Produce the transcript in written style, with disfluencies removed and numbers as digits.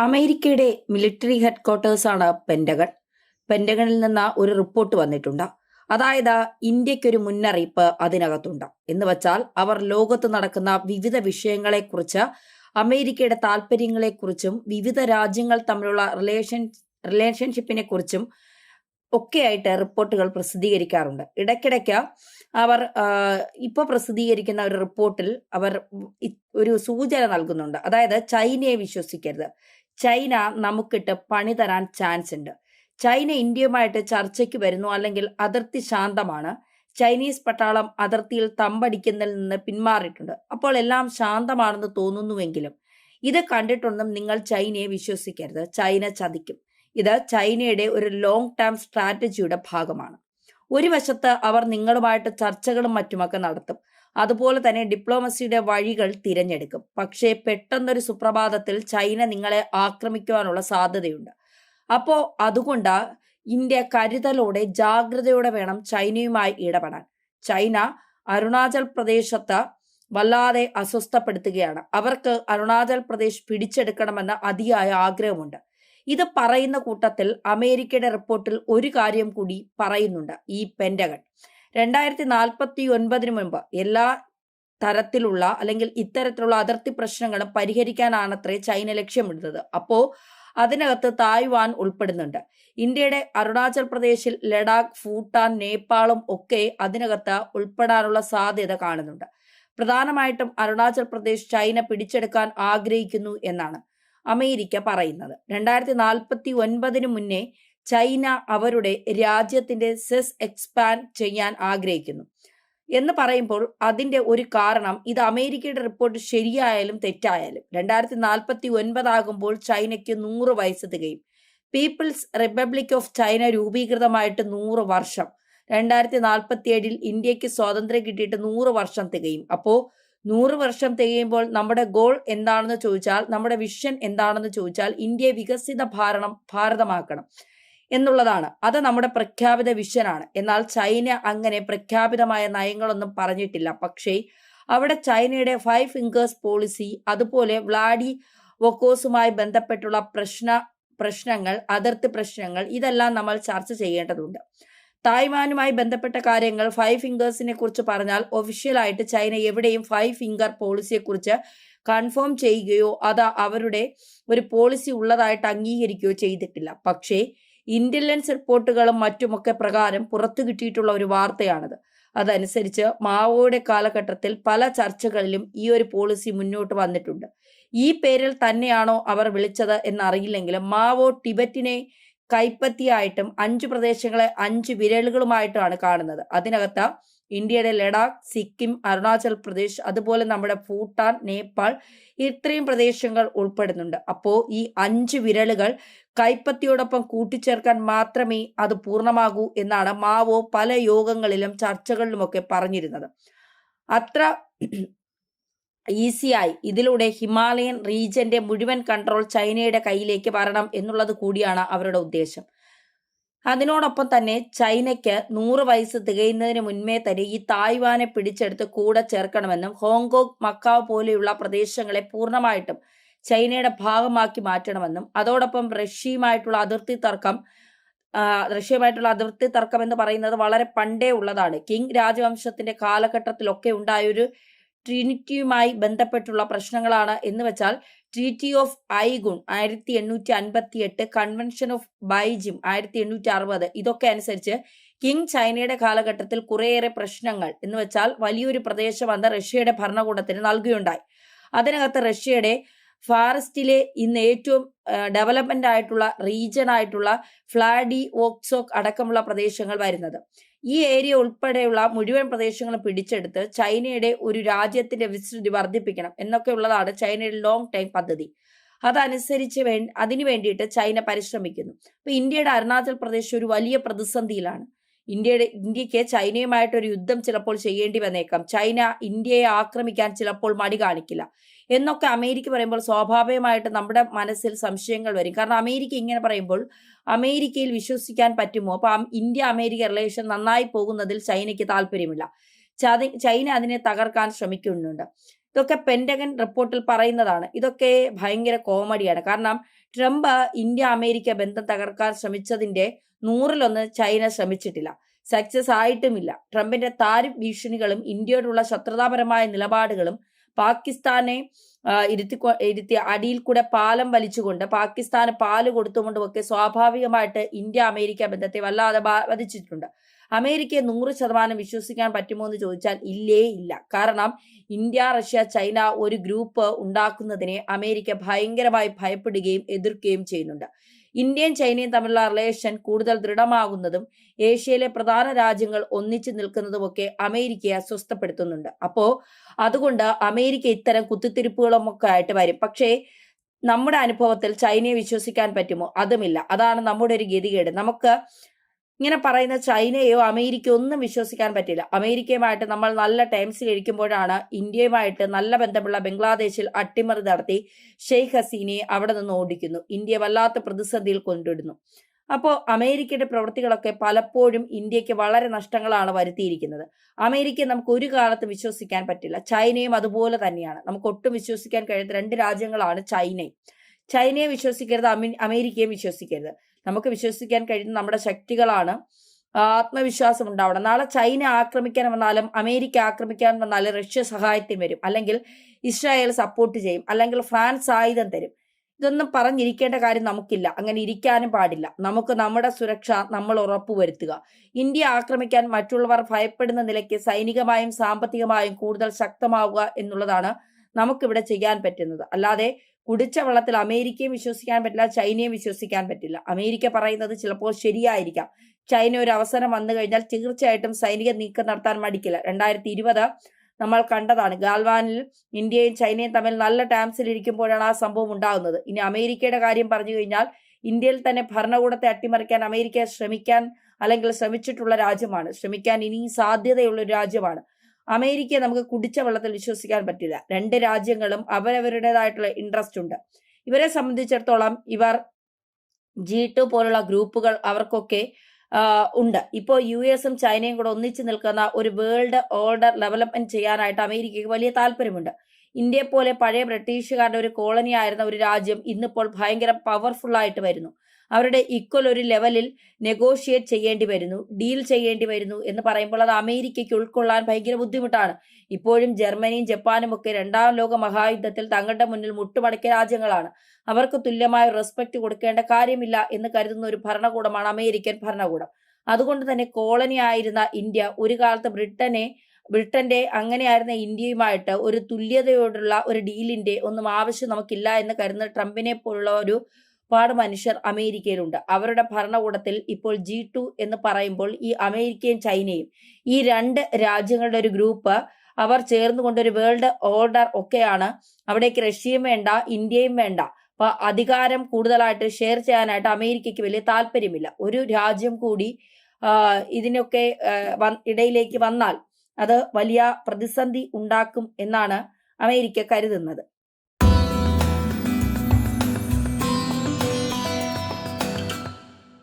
അമേരിക്കയുടെ military ഹെഡ്ക്വാർട്ടേഴ്സാണ് pentagon. പെന്റഗണിൽ നിന്ന് ഒരു റിപ്പോർട്ട് വന്നിട്ടുണ്ട്. അതായത് ഇന്ത്യക്കൊരു മുന്നറിയിപ്പ് അതിനകത്തുണ്ട് എന്ന് വച്ചാൽ അവർ ലോകത്ത് നടക്കുന്ന വിവിധ വിഷയങ്ങളെക്കുറിച്ച്, അമേരിക്കയുടെ താല്പര്യങ്ങളെക്കുറിച്ചും വിവിധ രാജ്യങ്ങൾ തമ്മിലുള്ള റിലേഷൻഷിപ്പിനെ കുറിച്ചും ഒക്കെയായിട്ട് റിപ്പോർട്ടുകൾ പ്രസിദ്ധീകരിക്കാറുണ്ട്. ഇടയ്ക്കിടയ്ക്ക് അവർ ഇപ്പോൾ പ്രസിദ്ധീകരിക്കുന്ന ഒരു റിപ്പോർട്ടിൽ അവർ ഒരു സൂചന നൽകുന്നുണ്ട്. അതായത് ചൈനയെ വിശ്വസിക്കരുത്, ചൈന നമുക്കിട്ട് പണി തരാൻ ചാൻസ് ഉണ്ട്, ചൈന ഇന്ത്യയുമായിട്ട് ചർച്ചയ്ക്ക് വരുന്നു, അല്ലെങ്കിൽ അതിർത്തി ശാന്തമാണ്, ചൈനീസ് പട്ടാളം അതിർത്തിയിൽ തമ്പടിക്കുന്നതിൽ നിന്ന് പിന്മാറിയിട്ടുണ്ട്, അപ്പോൾ എല്ലാം ശാന്തമാണെന്ന് തോന്നുന്നുവെങ്കിലും ഇത് കണ്ടിട്ടൊന്നും നിങ്ങൾ ചൈനയെ വിശ്വസിക്കരുത്, ചൈന ചതിക്കും. ഇത് ചൈനയുടെ ഒരു ലോങ് ടേം സ്ട്രാറ്റജിയുടെ ഭാഗമാണ്. ഒരു വശത്ത് അവർ നിങ്ങളുമായിട്ട് ചർച്ചകളും മറ്റുമൊക്കെ നടത്തും, അതുപോലെ തന്നെ ഡിപ്ലോമസിയുടെ വഴികൾ തിരഞ്ഞെടുക്കും. പക്ഷേ പെട്ടെന്നൊരു സുപ്രഭാതത്തിൽ ചൈന നിങ്ങളെ ആക്രമിക്കുവാനുള്ള സാധ്യതയുണ്ട്. അപ്പോൾ അതുകൊണ്ട് ഇന്ത്യ കരുതലോടെ ജാഗ്രതയോടെ വേണം ചൈനയുമായി ഇടപെടാൻ. ചൈന അരുണാചൽ പ്രദേശത്ത് വല്ലാതെ അസ്വസ്ഥപ്പെടുത്തുകയാണ്. അവർക്ക് അരുണാചൽ പ്രദേശ് പിടിച്ചെടുക്കണമെന്ന് അതിയായ ആഗ്രഹമുണ്ട്. ഇത് പറയുന്ന കൂട്ടത്തിൽ അമേരിക്കയുടെ റിപ്പോർട്ടിൽ ഒരു കാര്യം കൂടി പറയുന്നുണ്ട്. ഈ പെന്റഗൺ 2049 മുൻപ് എല്ലാ തരത്തിലുള്ള അല്ലെങ്കിൽ ഇത്തരത്തിലുള്ള അതിർത്തി പ്രശ്നങ്ങളും പരിഹരിക്കാനാണത്രേ ചൈന ലക്ഷ്യമിടുന്നത്. അപ്പോ അതിനകത്ത് തായ്വാൻ ഉൾപ്പെടുന്നുണ്ട്. ഇന്ത്യയുടെ അരുണാചൽ പ്രദേശിൽ ലഡാക്ക്, ഭൂട്ടാൻ, നേപ്പാളും ഒക്കെ അതിനകത്ത് ഉൾപ്പെടാനുള്ള സാധ്യത കാണുന്നുണ്ട്. പ്രധാനമായിട്ടും അരുണാചൽ പ്രദേശ് ചൈന പിടിച്ചെടുക്കാൻ ആഗ്രഹിക്കുന്നു എന്നാണ് അമേരിക്ക പറയുന്നത്. 2049 മുന്നേ ചൈന അവരുടെ രാജ്യത്തിന്റെ സെസ് എക്സ്പാൻഡ് ചെയ്യാൻ ആഗ്രഹിക്കുന്നു എന്ന് പറയുമ്പോൾ അതിന്റെ ഒരു കാരണം, ഇത് അമേരിക്കയുടെ റിപ്പോർട്ട് ശരിയായാലും തെറ്റായാലും 2049 ആകുമ്പോൾ ചൈനയ്ക്ക് 100 വയസ്സ് തികയും. പീപ്പിൾസ് റിപ്പബ്ലിക് ഓഫ് ചൈന രൂപീകൃതമായിട്ട് 100 വർഷം, 2047 ഇന്ത്യക്ക് സ്വാതന്ത്ര്യം കിട്ടിയിട്ട് 100 വർഷം തികയും. അപ്പോ 100 വർഷം തികയുമ്പോൾ നമ്മുടെ ഗോൾ എന്താണെന്ന് ചോദിച്ചാൽ, നമ്മുടെ വിഷൻ എന്താണെന്ന് ചോദിച്ചാൽ, ഇന്ത്യയെ വികസിത ഭാരതമാക്കണം എന്നുള്ളതാണ്. അത് നമ്മുടെ പ്രഖ്യാപിത വിഷനാണ്. എന്നാൽ ചൈന അങ്ങനെ പ്രഖ്യാപിതമായ നയങ്ങളൊന്നും പറഞ്ഞിട്ടില്ല. പക്ഷേ അവിടെ ചൈനയുടെ 5 ഫിംഗേഴ്സ് പോളിസി, അതുപോലെ വ്ളാഡി വൊക്കോസുമായി ബന്ധപ്പെട്ടുള്ള പ്രശ്നങ്ങൾ, അതിർത്തി പ്രശ്നങ്ങൾ, ഇതെല്ലാം നമ്മൾ ചർച്ച ചെയ്യേണ്ടതുണ്ട്. തായ്വാനുമായി ബന്ധപ്പെട്ട കാര്യങ്ങൾ, 5 ഫിംഗേഴ്സിനെ കുറിച്ച് പറഞ്ഞാൽ ഒഫീഷ്യലായിട്ട് ചൈന എവിടെയും 5 ഫിംഗർ പോളിസിയെ കുറിച്ച് കൺഫേം ചെയ്യുകയോ അത് അവരുടെ ഒരു പോളിസി ഉള്ളതായിട്ട് അംഗീകരിക്കുകയോ ചെയ്തിട്ടില്ല. പക്ഷേ ഇന്റലിജൻസ് റിപ്പോർട്ടുകളും മറ്റുമൊക്കെ പ്രകാരം പുറത്തു കിട്ടിയിട്ടുള്ള ഒരു വാർത്തയാണത്. അതനുസരിച്ച് മാവോയുടെ കാലഘട്ടത്തിൽ പല ചർച്ചകളിലും ഈ ഒരു പോളിസി മുന്നോട്ട് വന്നിട്ടുണ്ട്. ഈ പേരിൽ തന്നെയാണോ അവർ വിളിച്ചത് എന്നറിയില്ലെങ്കിലും മാവോ ടിബറ്റിനെ കൈപ്പത്തിയായിട്ടും 5 പ്രദേശങ്ങളെ 5 വിരലുകളുമായിട്ടാണ് കാണുന്നത്. അതിനകത്ത് ഇന്ത്യയുടെ ലഡാക്ക്, സിക്കിം, അരുണാചൽ പ്രദേശ്, അതുപോലെ നമ്മുടെ ഭൂട്ടാൻ, നേപ്പാൾ, ഇത്രയും പ്രദേശങ്ങൾ ഉൾപ്പെടുന്നുണ്ട്. അപ്പോൾ ഈ 5 വിരലുകൾ കൈപ്പത്തിയോടൊപ്പം കൂട്ടിച്ചേർക്കാൻ മാത്രമേ അത് പൂർണ്ണമാകൂ എന്നാണ് മാവോ പല യോഗങ്ങളിലും ചർച്ചകളിലുമൊക്കെ പറഞ്ഞിരുന്നത്. അത്ര ഈസിയായി ഇതിലൂടെ ഹിമാലയൻ റീജിയന്റെ മുഴുവൻ കൺട്രോൾ ചൈനയുടെ കയ്യിലേക്ക് വരണം എന്നുള്ളത് കൂടിയാണ് അവരുടെ ഉദ്ദേശം. അതിനോടൊപ്പം തന്നെ ചൈനയ്ക്ക് 100 വയസ്സ് തികയുന്നതിന് മുൻപേ തന്നെ ഈ തായ്വാനെ പിടിച്ചെടുത്ത് കൂടെ ചേർക്കണമെന്നും ഹോങ്കോങ്, മക്കാവ് പോലെയുള്ള പ്രദേശങ്ങളെ പൂർണ്ണമായിട്ടും ചൈനയുടെ ഭാഗമാക്കി മാറ്റണമെന്നും, അതോടൊപ്പം റഷ്യയുമായിട്ടുള്ള അതിർത്തി തർക്കം എന്ന് പറയുന്നത് വളരെ പണ്ടേ ഉള്ളതാണ്. കിങ് രാജവംശത്തിന്റെ കാലഘട്ടത്തിലൊക്കെ ഉണ്ടായൊരു ട്രിനിറ്റിയുമായി ബന്ധപ്പെട്ടുള്ള പ്രശ്നങ്ങളാണ്. എന്ന് വെച്ചാൽ ട്രീറ്റി ഓഫ് ഐഗുൺ 1858, കൺവെൻഷൻ ഓഫ് ബൈജിം 1860, ഇതൊക്കെ അനുസരിച്ച് കിങ് ചൈനയുടെ കാലഘട്ടത്തിൽ കുറേയേറെ പ്രശ്നങ്ങൾ, എന്ന് വെച്ചാൽ വലിയൊരു പ്രദേശം അന്ന് റഷ്യയുടെ ഭരണകൂടത്തിന് നൽകുകയുണ്ടായി. അതിനകത്ത് റഷ്യയുടെ ഫാറസ്റ്റിലെ ഇന്ന് ഏറ്റവും ഡെവലപ്മെന്റ് ആയിട്ടുള്ള റീജിയൻ ആയിട്ടുള്ള വ്ളാഡിവോസ്റ്റോക്ക് അടക്കമുള്ള പ്രദേശങ്ങൾ വരുന്നത്. ഈ ഏരിയ ഉൾപ്പെടെയുള്ള മുഴുവൻ പ്രദേശങ്ങളും പിടിച്ചെടുത്ത് ചൈനയുടെ ഒരു രാജ്യത്തിന്റെ വിസ്തൃതി വർദ്ധിപ്പിക്കണം എന്നൊക്കെ ഉള്ളതാണ് ചൈനയുടെ ലോങ് ടൈം പദ്ധതി. അതനുസരിച്ച് അതിനു വേണ്ടിയിട്ട് ചൈന പരിശ്രമിക്കുന്നു. അപ്പൊ ഇന്ത്യയുടെ അരുണാചൽ പ്രദേശ് ഒരു വലിയ പ്രതിസന്ധിയിലാണ്. ഇന്ത്യക്ക് ചൈനയുമായിട്ടൊരു യുദ്ധം ചിലപ്പോൾ ചെയ്യേണ്ടി വന്നേക്കാം. ചൈന ഇന്ത്യയെ ആക്രമിക്കാൻ ചിലപ്പോൾ മടി കാണിക്കില്ല എന്നൊക്കെ അമേരിക്ക പറയുമ്പോൾ സ്വാഭാവികമായിട്ട് നമ്മുടെ മനസ്സിൽ സംശയങ്ങൾ വരും. കാരണം അമേരിക്ക ഇങ്ങനെ പറയുമ്പോൾ അമേരിക്കയിൽ വിശ്വസിക്കാൻ പറ്റുമോ? അപ്പൊ ഇന്ത്യ അമേരിക്ക റിലേഷൻ നന്നായി പോകുന്നതിൽ ചൈനയ്ക്ക് താല്പര്യമില്ല. ചൈന അതിനെ തകർക്കാൻ ശ്രമിക്കുന്നുണ്ട്. ഇതൊക്കെ പെന്റഗൺ റിപ്പോർട്ടിൽ പറയുന്നതാണ്. ഇതൊക്കെ ഭയങ്കര കോമഡിയാണ്. കാരണം ട്രംപ് ഇന്ത്യ അമേരിക്ക ബന്ധം തകർക്കാൻ ശ്രമിച്ചതിന്റെ 100-1 ചൈന ശ്രമിച്ചിട്ടില്ല, സക്സസ് ആയിട്ടുമില്ല. ട്രംപിന്റെ താരിഫ് ഭീഷണികളും ഇന്ത്യയോടുള്ള ശത്രുതാപരമായ നിലപാടുകളും പാകിസ്ഥാനെ ഇരുത്തി അടിയിൽ കൂടെ പാലം വലിച്ചുകൊണ്ട് പാകിസ്ഥാന് പാല് കൊടുത്തുകൊണ്ടുമൊക്കെ സ്വാഭാവികമായിട്ട് ഇന്ത്യ അമേരിക്ക ബന്ധത്തെ വല്ലാതെ ബാധിച്ചിട്ടുണ്ട്. അമേരിക്കയെ 100% വിശ്വസിക്കാൻ പറ്റുമോ എന്ന് ചോദിച്ചാൽ ഇല്ലേ ഇല്ല. കാരണം ഇന്ത്യ, റഷ്യ, ചൈന ഒരു ഗ്രൂപ്പ് ഉണ്ടാക്കുന്നതിനെ അമേരിക്ക ഭയങ്കരമായി ഭയപ്പെടുകയും എതിർക്കുകയും ചെയ്യുന്നുണ്ട്. ഇന്ത്യയും ചൈനയും തമ്മിലുള്ള റിലേഷൻ കൂടുതൽ ദൃഢമാകുന്നതും ഏഷ്യയിലെ പ്രധാന രാജ്യങ്ങൾ ഒന്നിച്ചു നിൽക്കുന്നതുമൊക്കെ അമേരിക്കയെ അസ്വസ്ഥപ്പെടുത്തുന്നുണ്ട്. അപ്പോ അതുകൊണ്ട് അമേരിക്ക ഇത്തരം കുത്തിത്തിരിപ്പുകളും ഒക്കെ ആയിട്ട് വരും. പക്ഷേ നമ്മുടെ അനുഭവത്തിൽ ചൈനയെ വിശ്വസിക്കാൻ പറ്റുമോ? അതുമില്ല. അതാണ് നമ്മുടെ ഒരു ഗതികേട്. നമുക്ക് ഇങ്ങനെ പറയുന്ന ചൈനയോ അമേരിക്കയോ ഒന്നും വിശ്വസിക്കാൻ പറ്റില്ല. അമേരിക്കയുമായിട്ട് നമ്മൾ നല്ല ടൈംസിൽ ഇരിക്കുമ്പോഴാണ് ഇന്ത്യയുമായിട്ട് നല്ല ബന്ധമുള്ള ബംഗ്ലാദേശിൽ അട്ടിമറി നടത്തി ഷെയ്ഖ് ഹസീനയെ അവിടെ നിന്ന് ഓടിക്കുന്നു. ഇന്ത്യ വല്ലാത്ത പ്രതിസന്ധിയിൽ കൊണ്ടിടുന്നു. അപ്പോൾ അമേരിക്കയുടെ പ്രവൃത്തികളൊക്കെ പലപ്പോഴും ഇന്ത്യക്ക് വളരെ നഷ്ടങ്ങളാണ് വരുത്തിയിരിക്കുന്നത്. അമേരിക്കയെ നമുക്ക് ഒരു കാലത്ത് വിശ്വസിക്കാൻ പറ്റില്ല. ചൈനയും അതുപോലെ തന്നെയാണ്. നമുക്ക് ഒട്ടും വിശ്വസിക്കാൻ കഴിയാത്ത 2 രാജ്യങ്ങളാണ് ചൈനയും. ചൈനയെ വിശ്വസിക്കരുത്, അമേരിക്കയെ വിശ്വസിക്കരുത്. നമുക്ക് വിശ്വസിക്കാൻ കഴിയുന്ന നമ്മുടെ ശക്തികളാണ്. ആത്മവിശ്വാസം ഉണ്ടാവണം. നാളെ ചൈന ആക്രമിക്കാൻ വന്നാലും അമേരിക്ക ആക്രമിക്കാൻ വന്നാലും റഷ്യ സഹായത്തിന് വരും, അല്ലെങ്കിൽ ഇസ്രായേൽ സപ്പോർട്ട് ചെയ്യും, അല്ലെങ്കിൽ ഫ്രാൻസ് ആയുധം തരും. ഇതൊന്നും പറഞ്ഞിരിക്കേണ്ട കാര്യം നമുക്കില്ല. അങ്ങനെ ഇരിക്കാനും പാടില്ല. നമുക്ക് നമ്മുടെ സുരക്ഷ നമ്മൾ ഉറപ്പുവരുത്തുക. ഇന്ത്യ ആക്രമിക്കാൻ മറ്റുള്ളവർ ഭയപ്പെടുന്ന നിലയ്ക്ക് സൈനികമായും സാമ്പത്തികമായും കൂടുതൽ ശക്തമാവുക എന്നുള്ളതാണ് നമുക്കിവിടെ ചെയ്യാൻ പറ്റുന്നത്. അല്ലാതെ കുടിച്ച വെള്ളത്തിൽ അമേരിക്കയെ വിശ്വസിക്കാൻ പറ്റില്ല, ചൈനയെ വിശ്വസിക്കാൻ പറ്റില്ല. അമേരിക്ക പറയുന്നത് ചിലപ്പോൾ ശരിയായിരിക്കാം. ചൈന ഒരു അവസരം വന്നു കഴിഞ്ഞാൽ തീർച്ചയായിട്ടും സൈനിക നീക്കം നടത്താൻ മടിക്കില്ല. 2020 നമ്മൾ കണ്ടതാണ്. ഗാൽവാനിൽ ഇന്ത്യയും ചൈനയും തമ്മിൽ നല്ല ടേംസിൽ ഇരിക്കുമ്പോഴാണ് ആ സംഭവം ഉണ്ടാകുന്നത്. ഇനി അമേരിക്കയുടെ കാര്യം പറഞ്ഞു കഴിഞ്ഞാൽ ഇന്ത്യയിൽ തന്നെ ഭരണകൂടത്തെ അട്ടിമറിക്കാൻ അമേരിക്ക ശ്രമിച്ചിട്ടുള്ള രാജ്യമാണ്. ശ്രമിക്കാൻ ഇനി സാധ്യതയുള്ള ഒരു രാജ്യമാണ്. അമേരിക്കയെ നമുക്ക് കുടിച്ച വെള്ളത്തിൽ വിശ്വസിക്കാൻ പറ്റില്ല. 2 രാജ്യങ്ങളും അവരവരുടേതായിട്ടുള്ള ഇൻട്രസ്റ്റ് ഉണ്ട്. ഇവരെ സംബന്ധിച്ചിടത്തോളം ഇവർ G2 പോലുള്ള ഗ്രൂപ്പുകൾ അവർക്കൊക്കെ ഉണ്ട്. ഇപ്പോൾ US-ഉം ചൈനയും കൂടെ ഒന്നിച്ചു നിൽക്കുന്ന ഒരു വേൾഡ് ഓർഡർ ഡെവലപ്മെന്റ് ചെയ്യാനായിട്ട് അമേരിക്കയ്ക്ക് വലിയ താല്പര്യമുണ്ട്. ഇന്ത്യയെ പോലെ പഴയ ബ്രിട്ടീഷുകാരുടെ ഒരു കോളനി ആയിരുന്ന ഒരു രാജ്യം ഇന്നിപ്പോൾ ഭയങ്കര പവർഫുൾ ആയിട്ട് വരുന്നു. അവരുടെ ഈക്വൽ ഒരു ലെവലിൽ നെഗോഷിയേറ്റ് ചെയ്യേണ്ടി വരുന്നു, ഡീൽ ചെയ്യേണ്ടി വരുന്നു എന്ന് പറയുമ്പോൾ അത് അമേരിക്കയ്ക്ക് ഉൾക്കൊള്ളാൻ ഭയങ്കര ബുദ്ധിമുട്ടാണ്. ഇപ്പോഴും ജർമ്മനിയും ജപ്പാനും ഒക്കെ 2ാം ലോക മഹായുദ്ധത്തിൽ തങ്ങളുടെ മുന്നിൽ മുട്ടുമടക്കിയ രാജ്യങ്ങളാണ്. അവർക്ക് തുല്യമായ റെസ്പെക്ട് കൊടുക്കേണ്ട കാര്യമില്ല എന്ന് കരുതുന്ന ഒരു ഭരണകൂടമാണ് അമേരിക്കൻ ഭരണകൂടം. അതുകൊണ്ട് തന്നെ കോളനി ആയിരുന്ന ഇന്ത്യ ഒരു കാലത്ത് ബ്രിട്ടന്റെ അങ്ങനെയായിരുന്ന ഇന്ത്യയുമായിട്ട് ഒരു തുല്യതയോടുള്ള ഒരു ഡീലിന്റെ ഒന്നും ആവശ്യം നമുക്കില്ല എന്ന് കരുതുന്ന ട്രംപിനെ പോലുള്ള ഒരുപാട് മനുഷ്യർ അമേരിക്കയിലുണ്ട്. അവരുടെ ഭരണകൂടത്തിൽ ഇപ്പോൾ G2 എന്ന് പറയുമ്പോൾ ഈ അമേരിക്കയും ചൈനയും ഈ 2 രാജ്യങ്ങളുടെ ഒരു ഗ്രൂപ്പ് അവർ ചേർന്നുകൊണ്ടൊരു വേൾഡ് ഓർഡർ ഒക്കെയാണ്. അവിടേക്ക് റഷ്യയും വേണ്ട, ഇന്ത്യയും വേണ്ട. അപ്പൊ അധികാരം കൂടുതലായിട്ട് ഷെയർ ചെയ്യാനായിട്ട് അമേരിക്കയ്ക്ക് വലിയ താല്പര്യമില്ല. ഒരു രാജ്യം കൂടി ഇതിനൊക്കെ ഇടയിലേക്ക് വന്നാൽ അത് വലിയ പ്രതിസന്ധി ഉണ്ടാക്കും എന്നാണ് അമേരിക്ക കരുതുന്നത്.